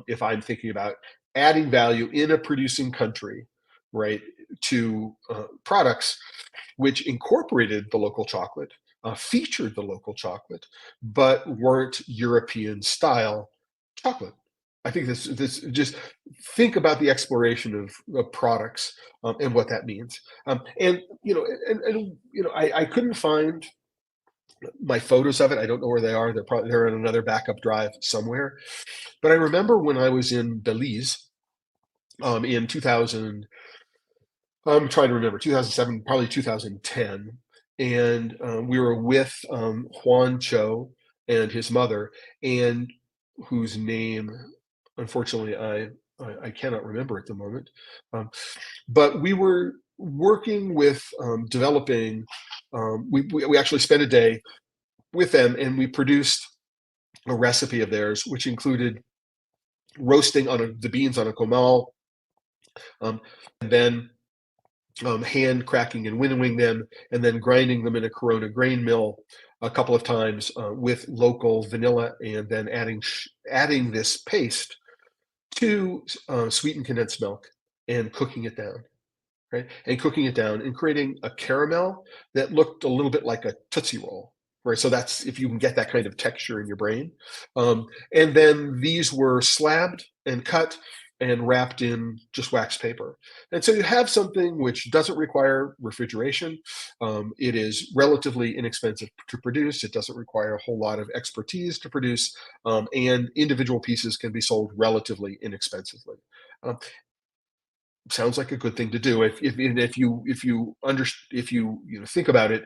if I'm thinking about adding value in a producing country, right? To products which incorporated the local chocolate, featured the local chocolate, but weren't European style chocolate. I think this just think about the exploration of products and what that means. I couldn't find my photos of it. I don't know where they are. They're in another backup drive somewhere. But I remember when I was in Belize in 2000. I'm trying to remember 2007, probably 2010, and we were with Juan Cho and his mother, and whose name, unfortunately, I cannot remember at the moment. But we were working with developing. We actually spent a day with them, and we produced a recipe of theirs, which included roasting the beans on a comal, and then hand cracking and winnowing them, and then grinding them in a Corona grain mill, a couple of times with local vanilla, and then adding this paste to sweetened condensed milk and cooking it down, right? And cooking it down and creating a caramel that looked a little bit like a Tootsie Roll, right? So that's if you can get that kind of texture in your brain. And then these were slabbed and cut and wrapped in just wax paper. And so you have something which doesn't require refrigeration. It is relatively inexpensive to produce. It doesn't require a whole lot of expertise to produce, and individual pieces can be sold relatively inexpensively. Um, Sounds like a good thing to do. If you think about it,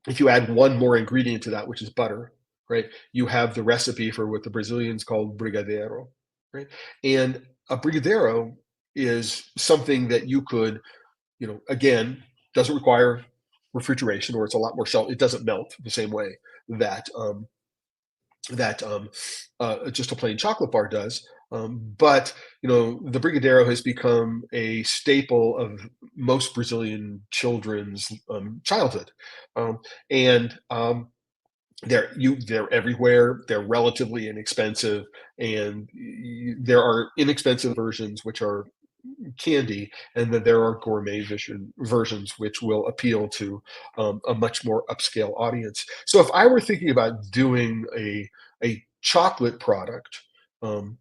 if you add one more ingredient to that, which is butter, right? You have the recipe for what the Brazilians call brigadeiro, right? And a brigadeiro is something that you could, again, doesn't require refrigeration, or it's a lot more shelf. It doesn't melt the same way that just a plain chocolate bar does. But the brigadeiro has become a staple of most Brazilian children's childhood, and they're everywhere. They're relatively inexpensive, and there are inexpensive versions which are candy, and then there are gourmet versions which will appeal to a much more upscale audience. So if I were thinking about doing a chocolate product, um,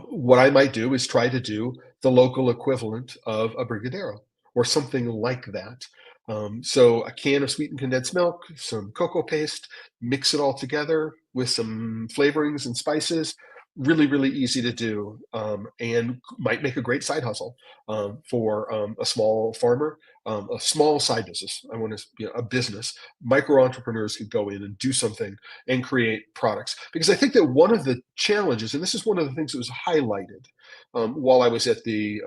what I might do is try to do the local equivalent of a brigadeiro or something like that. So a can of sweetened condensed milk, some cocoa paste, mix it all together with some flavorings and spices. Really, really easy to do, and might make a great side hustle for a small farmer, a small side business. I want to, a business. Micro entrepreneurs could go in and do something and create products. Because I think that one of the challenges, and this is one of the things that was highlighted while I was at the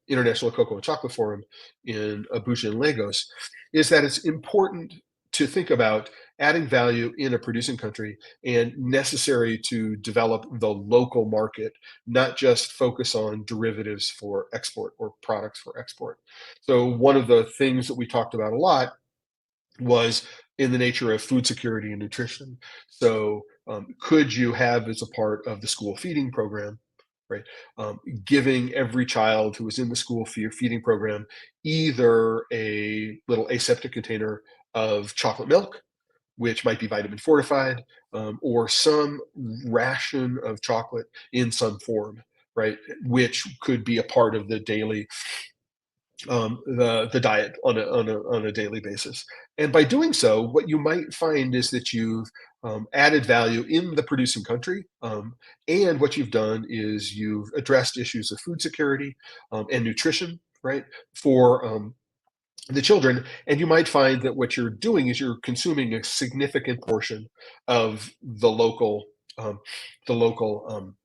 International Cocoa and Chocolate Forum in Abuja and Lagos, is that it's important to think about adding value in a producing country and necessary to develop the local market, not just focus on derivatives for export or products for export. So, one of the things that we talked about a lot was in the nature of food security and nutrition. So, could you have as a part of the school feeding program, right? Giving every child who is in the school feeding program either a little aseptic container of chocolate milk, which might be vitamin fortified, or some ration of chocolate in some form, right? Which could be a part of the daily the diet on a daily basis. And by doing so, what you might find is that you've added value in the producing country, and what you've done is you've addressed issues of food security and nutrition, right, for the children. And you might find that what you're doing is you're consuming a significant portion of um, the local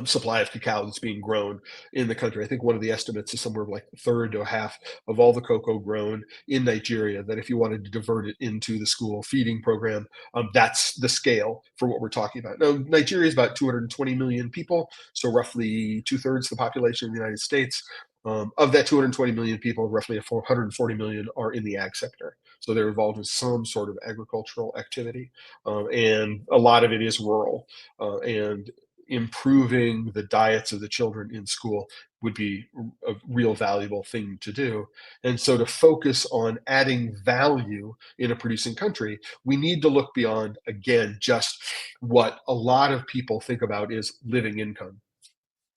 supply of cacao that's being grown in the country. I think one of the estimates is somewhere like a third to a half of all the cocoa grown in Nigeria. That if you wanted to divert it into the school feeding program, that's the scale for what we're talking about. Now, Nigeria is about 220 million people, so roughly two-thirds the population of the United States. Of that 220 million people, roughly 440 million are in the ag sector. So they're involved in some sort of agricultural activity, and a lot of it is rural. And improving the diets of the children in school would be a real valuable thing to do. And so, to focus on adding value in a producing country, we need to look beyond, again, just what a lot of people think about is living income.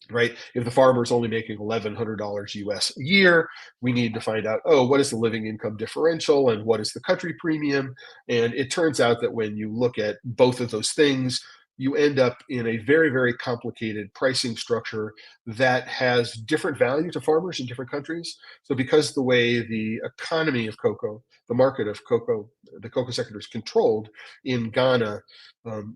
Right? If the farmer is only making $1,100 US a year, we need to find out, oh, what is the living income differential and what is the country premium? And it turns out that when you look at both of those things, you end up in a very, very complicated pricing structure that has different value to farmers in different countries. So, because the way the economy of cocoa, the market of cocoa, the cocoa sector is controlled in Ghana,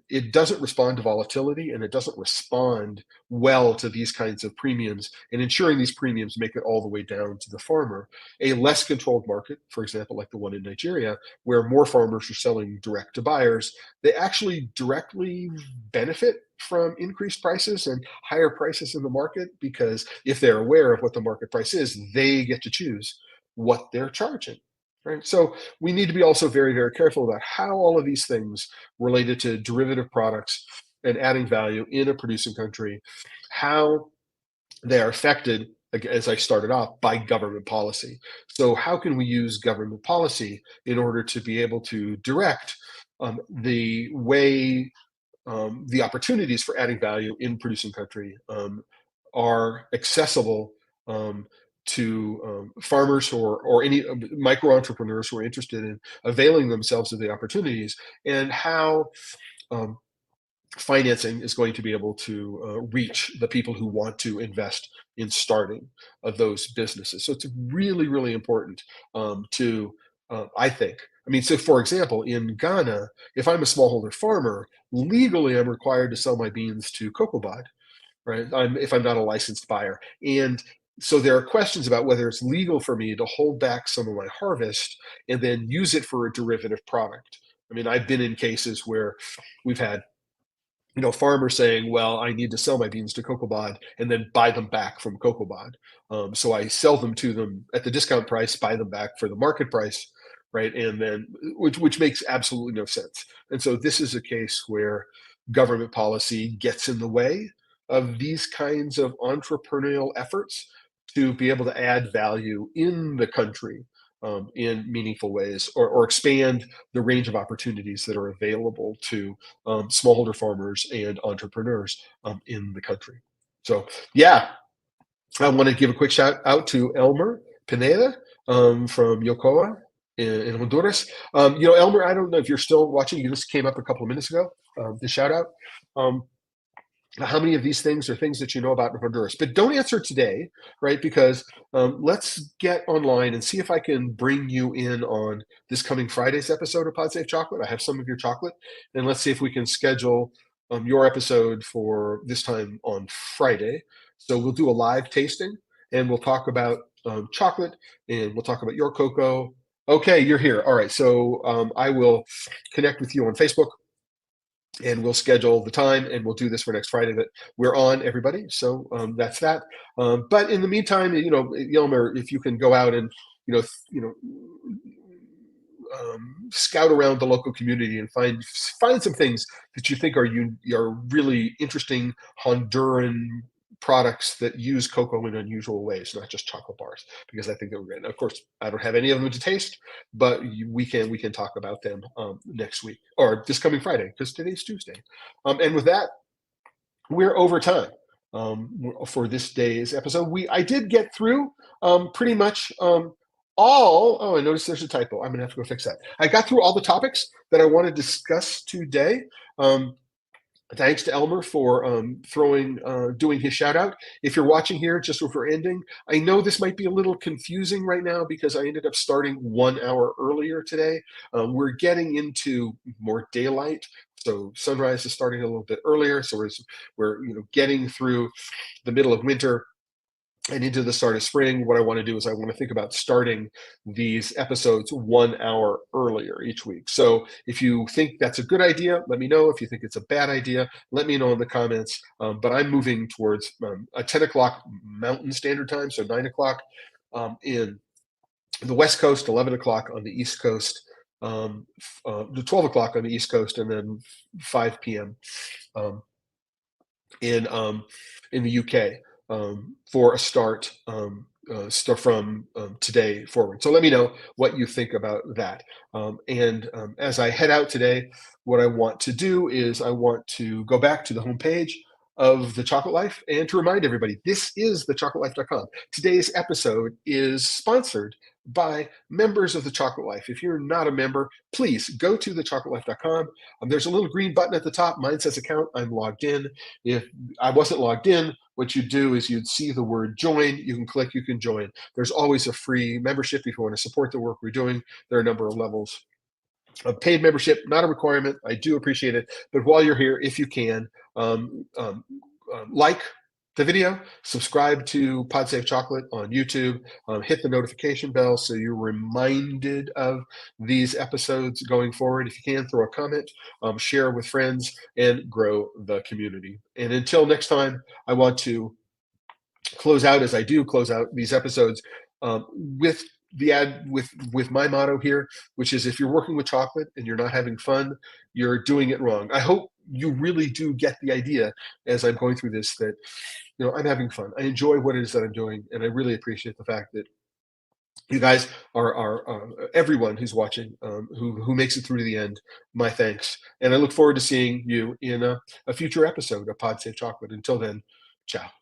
it doesn't respond to volatility, and it doesn't respond well to these kinds of premiums, and ensuring these premiums make it all the way down to the farmer. A less controlled market, for example, like the one in Nigeria, where more farmers are selling direct to buyers, they actually directly benefit from increased prices and higher prices in the market, because if they're aware of what the market price is, they get to choose what they're charging. right? So we need to be also very, very careful about how all of these things related to derivative products and adding value in a producing country, how they are affected, as I started off, by government policy. So how can we use government policy in order to be able to direct the way the opportunities for adding value in producing country are accessible um, to farmers or any micro entrepreneurs who are interested in availing themselves of the opportunities, and how um, financing is going to be able to reach the people who want to invest in starting those businesses. So it's really, really important I think. I mean, so for example, in Ghana, if I'm a smallholder farmer, legally I'm required to sell my beans to COCOBOD, right? If I'm not a licensed buyer. And so there are questions about whether it's legal for me to hold back some of my harvest and then use it for a derivative product. I mean, I've been in cases where we've had farmers saying, well, I need to sell my beans to COCOBOD and then buy them back from COCOBOD. So I sell them to them at the discount price, buy them back for the market price, right? And then, which makes absolutely no sense. And so this is a case where government policy gets in the way of these kinds of entrepreneurial efforts to be able to add value in the country in meaningful ways, or expand the range of opportunities that are available to smallholder farmers and entrepreneurs in the country. So, yeah, I want to give a quick shout out to Elmer Pineda from Yocoa in Honduras. Elmer, I don't know if you're still watching. You just came up a couple of minutes ago. The shout out. Um, how many of these things are things that you know about in Honduras? But don't answer today, right? Because let's get online and see if I can bring you in on this coming Friday's episode of Pod Safe Chocolate. I have some of your chocolate, and let's see if we can schedule your episode for this time on Friday. So we'll do a live tasting, and we'll talk about chocolate, and we'll talk about your cocoa. Okay, you're here. All right. So I will connect with you on Facebook, and we'll schedule the time, and we'll do this for next Friday that we're on, everybody. So that's that. But in the meantime, Yelmer, if you can go out and you know, you know, scout around the local community and find some things that you think are really interesting Honduran products that use cocoa in unusual ways, not just chocolate bars, because I think they're great. Of course, I don't have any of them to taste, but we can talk about them next week or this coming Friday, because today's Tuesday. And with that, we're over time for this day's episode. I did get through pretty much all. Oh, I noticed there's a typo. I'm gonna have to go fix that. I got through all the topics that I want to discuss today. Thanks to Elmer for doing his shout out. If you're watching here, just before ending, I know this might be a little confusing right now because I ended up starting 1 hour earlier today. We're getting into more daylight, so sunrise is starting a little bit earlier. So we're getting through the middle of winter and into the start of spring. What I want to do is I want to think about starting these episodes 1 hour earlier each week. So if you think that's a good idea, let me know. If you think it's a bad idea, let me know in the comments. But I'm moving towards a 10 o'clock Mountain Standard Time, so 9 o'clock in the West Coast, 11 o'clock on the East Coast, 12 o'clock on the East Coast, and then 5 p.m. Um, in the UK for a start from today forward. So let me know what you think about that. And as I head out today, what I want to do is I want to go back to the homepage of The Chocolate Life and to remind everybody, this is thechocolatelife.com. Today's episode is sponsored by members of The Chocolate Life. If you're not a member, please go to thechocolatelife.com. There's a little green button at the top. Mine says account. I'm logged in. If I wasn't logged in, what you'd do is you'd see the word join. You can click, you can join. There's always a free membership if you want to support the work we're doing. There are a number of levels. A paid membership, not a requirement. I do appreciate it. But while you're here, if you can, like the video, subscribe to Pod Safe Chocolate on YouTube, hit the notification bell so you're reminded of these episodes going forward. If you can, throw a comment, share with friends, and grow the community. And until next time, I want to close out, as I do close out these episodes, with the ad with my motto here, which is, if you're working with chocolate and you're not having fun, you're doing it wrong. I hope you really do get the idea as I'm going through this, that I'm having fun. I enjoy what it is that I'm doing, and I really appreciate the fact that you guys are everyone who's watching, who makes it through to the end. My thanks, and I look forward to seeing you in a future episode of Pod Save Chocolate. Until then, ciao.